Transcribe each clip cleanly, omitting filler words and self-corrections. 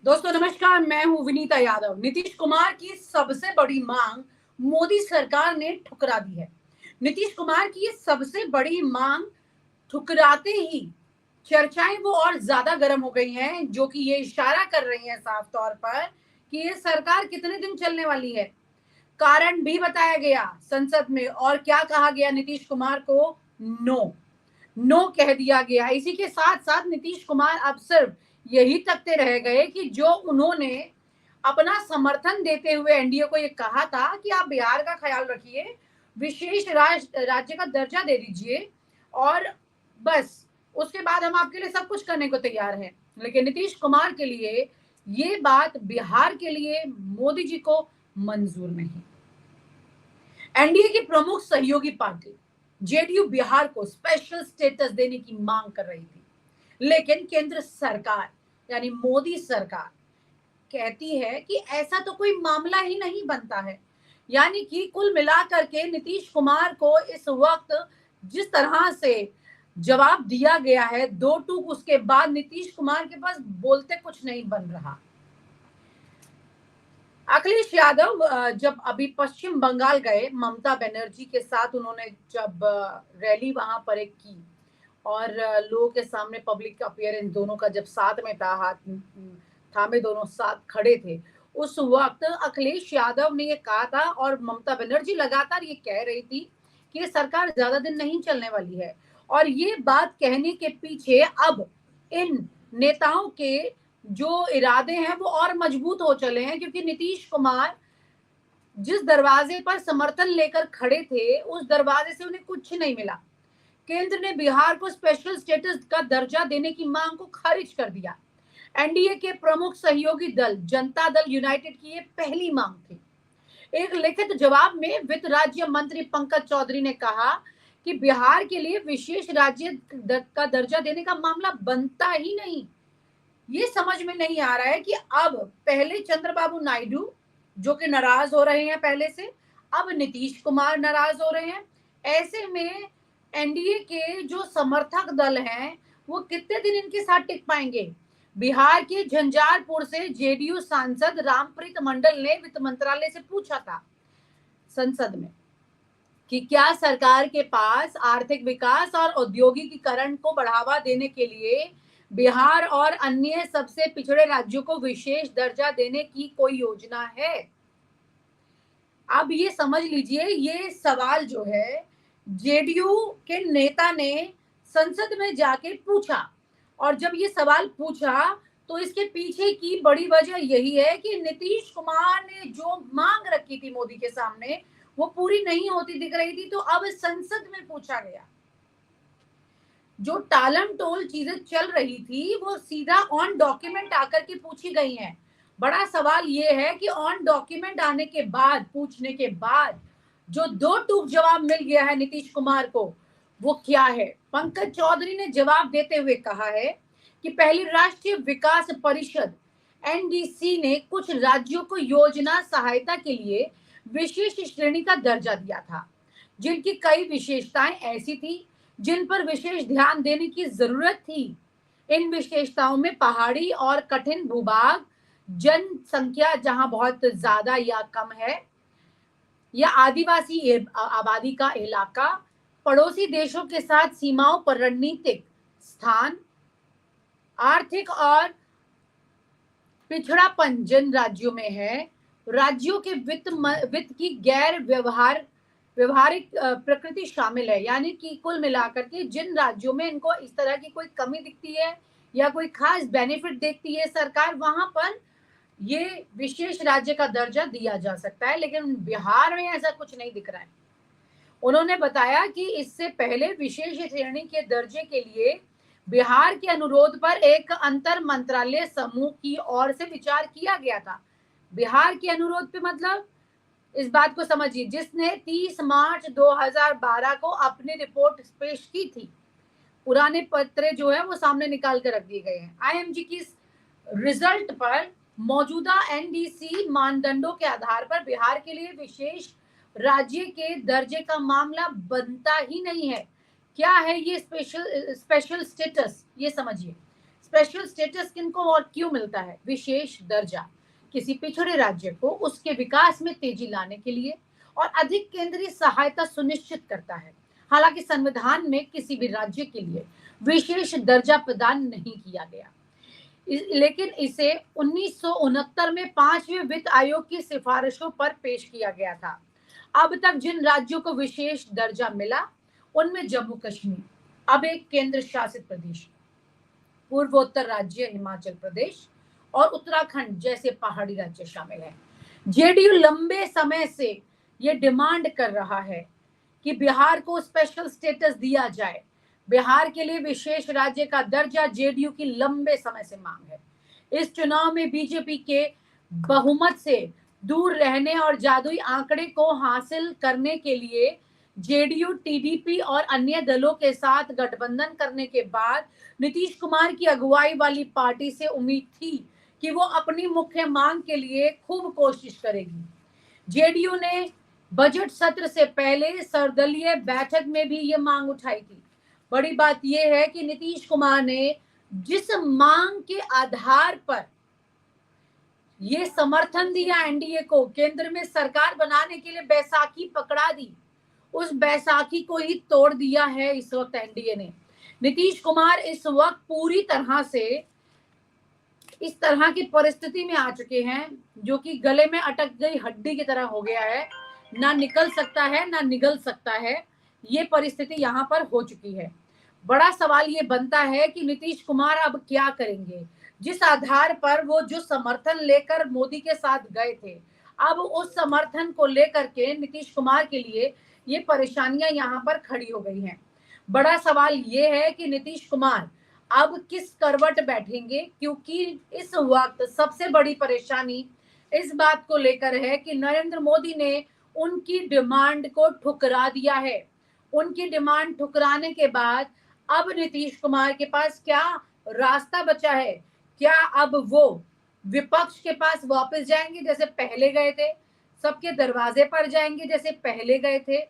दोस्तों नमस्कार, मैं हूं विनीता यादव। नीतीश कुमार की सबसे बड़ी मांग मोदी सरकार ने ठुकरा दी है। नीतीश कुमार की ये सबसे बड़ी मांग ठुकराते ही चर्चाएं वो और ज्यादा गर्म हो गई हैं, जो कि ये इशारा कर रही हैं साफ तौर पर कि ये सरकार कितने दिन चलने वाली है। कारण भी बताया गया संसद में, और क्या कहा गया नीतीश कुमार को? नो। नो कह दिया गया। इसी के साथ साथ नीतीश कुमार अब सिर्फ यही तकते रह गए कि जो उन्होंने अपना समर्थन देते हुए एनडीए को ये कहा था कि आप बिहार का ख्याल रखिए, विशेष राज्य का दर्जा दे दीजिए, और बस उसके बाद हम आपके लिए सब कुछ करने को तैयार हैं। लेकिन नीतीश कुमार के लिए ये बात बिहार के लिए मोदी जी को मंजूर नहीं। एनडीए की प्रमुख सहयोगी पार्टी जेडीयू बिहार को स्पेशल स्टेटस देने की मांग कर रही थी, लेकिन केंद्र सरकार यानी मोदी सरकार कहती है कि ऐसा तो कोई मामला ही नहीं बनता है। यानी कि कुल मिलाकर के नीतीश कुमार को इस वक्त जिस तरह से जवाब दिया गया है, दो टूक उसके बाद नीतीश कुमार के पास बोलते कुछ नहीं बन रहा। अखिलेश यादव जब अभी पश्चिम बंगाल गए ममता बनर्जी के साथ, उन्होंने जब रैली वहां पर एक की और लोगों के सामने पब्लिक अपीयरेंस दोनों का जब साथ में था, हाथ थामे दोनों साथ खड़े थे, उस वक्त अखिलेश यादव ने ये कहा था और ममता बनर्जी लगातार ये कह रही थी कि ये सरकार ज्यादा दिन नहीं चलने वाली है। और ये बात कहने के पीछे अब इन नेताओं के जो इरादे हैं वो और मजबूत हो चले हैं, क्योंकि नीतीश कुमार जिस दरवाजे पर समर्थन लेकर खड़े थे उस दरवाजे से उन्हें कुछ नहीं मिला। केंद्र ने बिहार को स्पेशल स्टेटस का दर्जा देने की मांग को खारिज कर दिया। एनडीए के प्रमुख सहयोगी दल जनता दल यूनाइटेड की ये पहली मांग थी। एक लिखित जवाब में वित्त राज्य मंत्री पंकज चौधरी ने कहा कि बिहार के लिए विशेष राज्य का दर्जा देने का मामला बनता ही नहीं। ये समझ में नहीं आ रहा है कि अब पहले चंद्रबाबू नायडू जो कि नाराज हो रहे हैं पहले से, अब नीतीश कुमार नाराज हो रहे हैं। ऐसे में एनडीए के जो समर्थक दल हैं वो कितने दिन इनके साथ टिक पाएंगे? बिहार के झंझारपुर से जेडीयू सांसद रामप्रीत मंडल ने वित्त मंत्रालय से पूछा था संसद में कि क्या सरकार के पास आर्थिक विकास और औद्योगिकीकरण को बढ़ावा देने के लिए बिहार और अन्य सबसे पिछड़े राज्यों को विशेष दर्जा देने की कोई योजना है? अब ये समझ लीजिए, ये सवाल जो है जेडीयू के नेता ने संसद में जाके पूछा, और जब ये सवाल पूछा तो इसके पीछे की बड़ी वजह यही है कि नीतीश कुमार ने जो मांग रखी थी मोदी के सामने वो पूरी नहीं होती दिख रही थी, तो अब संसद में पूछा गया। जो टालम टोल चीजें चल रही थी वो सीधा ऑन डॉक्यूमेंट आकर के पूछी गई हैं। बड़ा सवाल ये है कि ऑन डॉक्यूमेंट आने के बाद, पूछने के बाद जो दो टूक जवाब मिल गया है नीतीश कुमार को, वो क्या है? पंकज चौधरी ने जवाब देते हुए कहा है कि पहली राष्ट्रीय विकास परिषद एनडीसी ने कुछ राज्यों को योजना सहायता के लिए विशेष श्रेणी का दर्जा दिया था, जिनकी कई विशेषताएं ऐसी थी जिन पर विशेष ध्यान देने की जरूरत थी। इन विशेषताओं में पहाड़ी और कठिन भूभाग, जनसंख्या जहां बहुत ज्यादा या कम है, या आदिवासी आबादी का इलाका, पड़ोसी देशों के साथ सीमाओं पर रणनीतिक स्थान, आर्थिक और पिछड़ापन जिन राज्यों में है, राज्यों के वित्त की गैर व्यवहारिक प्रकृति शामिल है। यानी कि कुल मिलाकर के जिन राज्यों में इनको इस तरह की कोई कमी दिखती है या कोई खास बेनिफिट देखती है सरकार, वहां पर ये विशेष राज्य का दर्जा दिया जा सकता है, लेकिन बिहार में ऐसा कुछ नहीं दिख रहा है। उन्होंने बताया कि इससे पहले विशेष श्रेणी के दर्जे के लिए बिहार के अनुरोध पर एक अंतर मंत्रालय समूह की ओर से विचार किया गया था। बिहार के अनुरोध पे मतलब इस बात को समझिए, जिसने 30 मार्च 2012 को अपनी रिपोर्ट पेश की थी। पुराने पत्र जो है वो सामने निकाल कर रख दिए गए हैं। आईएमजी की रिजल्ट पर मौजूदा एनडीसी मानदंडों के आधार पर बिहार के लिए विशेष राज्य के दर्जे का मामला बनता ही नहीं है। क्या है ये स्पेशल स्टेटस? ये समझिए, स्पेशल स्टेटस किनको और क्यों मिलता है? विशेष दर्जा किसी पिछड़े राज्य को उसके विकास में तेजी लाने के लिए और अधिक केंद्रीय सहायता सुनिश्चित करता है। हालांकि संविधान में किसी भी राज्य के लिए विशेष दर्जा प्रदान नहीं किया गया, लेकिन इसे 1969 में 5वें वित्त आयोग की सिफारिशों पर पेश किया गया था। अब तक जिन राज्यों को विशेष दर्जा मिला उनमें जम्मू कश्मीर अब एक केंद्र शासित प्रदेश, पूर्वोत्तर राज्य हिमाचल प्रदेश और उत्तराखंड जैसे पहाड़ी राज्य शामिल हैं। जेडीयू लंबे समय से ये डिमांड कर रहा है कि बिहार को स्पेशल स्टेटस दिया जाए। बिहार के लिए विशेष राज्य का दर्जा जेडीयू की लंबे समय से मांग है। इस चुनाव में बीजेपी के बहुमत से दूर रहने और जादुई आंकड़े को हासिल करने के लिए जेडीयू, टीडीपी और अन्य दलों के साथ गठबंधन करने के बाद नीतीश कुमार की अगुवाई वाली पार्टी से उम्मीद थी कि वो अपनी मुख्य मांग के लिए खूब कोशिश करेगी। जेडीयू ने बजट सत्र से पहले सर्वदलीय बैठक में भी ये मांग उठाई थी। बड़ी बात यह है कि नीतीश कुमार ने जिस मांग के आधार पर ये समर्थन दिया एनडीए को, केंद्र में सरकार बनाने के लिए बैसाखी पकड़ा दी, उस बैसाखी को ही तोड़ दिया है इस वक्त एनडीए ने। नीतीश कुमार इस वक्त पूरी तरह से इस तरह की परिस्थिति में आ चुके हैं जो कि गले में अटक गई हड्डी की तरह हो गया है, ना निकल सकता है ना निगल सकता है। ये परिस्थिति यहाँ पर हो चुकी है। बड़ा सवाल ये बनता है कि नीतीश कुमार अब क्या करेंगे। जिस आधार पर वो जो समर्थन लेकर मोदी के साथ गए थे, अब उस समर्थन को लेकर के नीतीश कुमार के लिए ये परेशानियां यहाँ पर खड़ी हो गई हैं। बड़ा सवाल ये है कि नीतीश कुमार अब किस करवट बैठेंगे, क्योंकि इस वक्त सबसे बड़ी परेशानी इस बात को लेकर है कि नरेंद्र मोदी ने उनकी डिमांड को ठुकरा दिया है। उनकी डिमांड ठुकराने के बाद अब नीतीश कुमार के पास क्या रास्ता बचा है? क्या अब वो विपक्ष के पास वापस जाएंगे जैसे पहले गए थे, सबके दरवाजे पर जाएंगे जैसे पहले गए थे,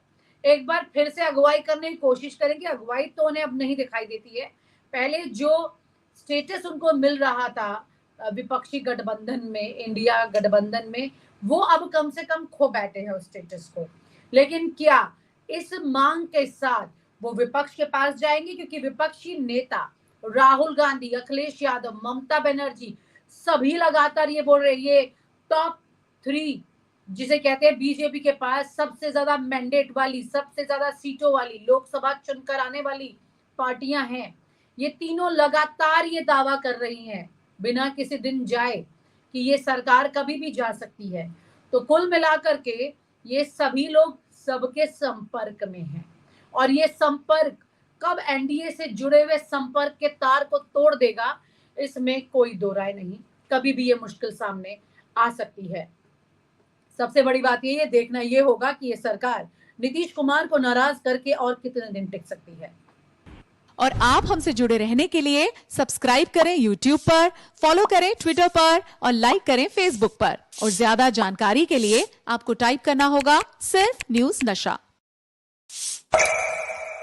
एक बार फिर से अगुवाई करने की कोशिश करेंगे? अगुवाई तो उन्हें अब नहीं दिखाई देती है। पहले जो स्टेटस उनको मिल रहा था विपक्षी गठबंधन में, इंडिया गठबंधन में, वो अब कम से कम खो बैठे हैं उस स्टेटस को। लेकिन क्या इस मांग के साथ वो विपक्ष के पास जाएंगे? क्योंकि विपक्षी नेता राहुल गांधी, अखिलेश यादव, ममता बनर्जी सभी लगातार ये बोल रहे हैं ये टॉप 3 जिसे कहते हैं बीजेपी के पास सबसे ज्यादा मैंडेट वाली, सबसे ज्यादा सीटों वाली, लोकसभा चुनकर आने वाली पार्टियां हैं। ये तीनों लगातार ये दावा कर रही हैं बिना किसी दिन जाए कि ये सरकार कभी भी जा सकती है। तो कुल मिलाकर के ये सभी लोग सबके संपर्क में हैं और ये संपर्क कब एनडीए से जुड़े हुए संपर्क के तार को तोड़ देगा, इसमें कोई दो राय नहीं। कभी भी ये मुश्किल सामने आ सकती है। सबसे बड़ी बात ये देखना ये होगा कि ये सरकार नीतीश कुमार को नाराज करके और कितने दिन टिक सकती है। और आप हमसे जुड़े रहने के लिए सब्सक्राइब करें YouTube पर, फॉलो करें Twitter पर और लाइक करें Facebook पर। और ज्यादा जानकारी के लिए आपको टाइप करना होगा सिर्फ न्यूज़ नशा।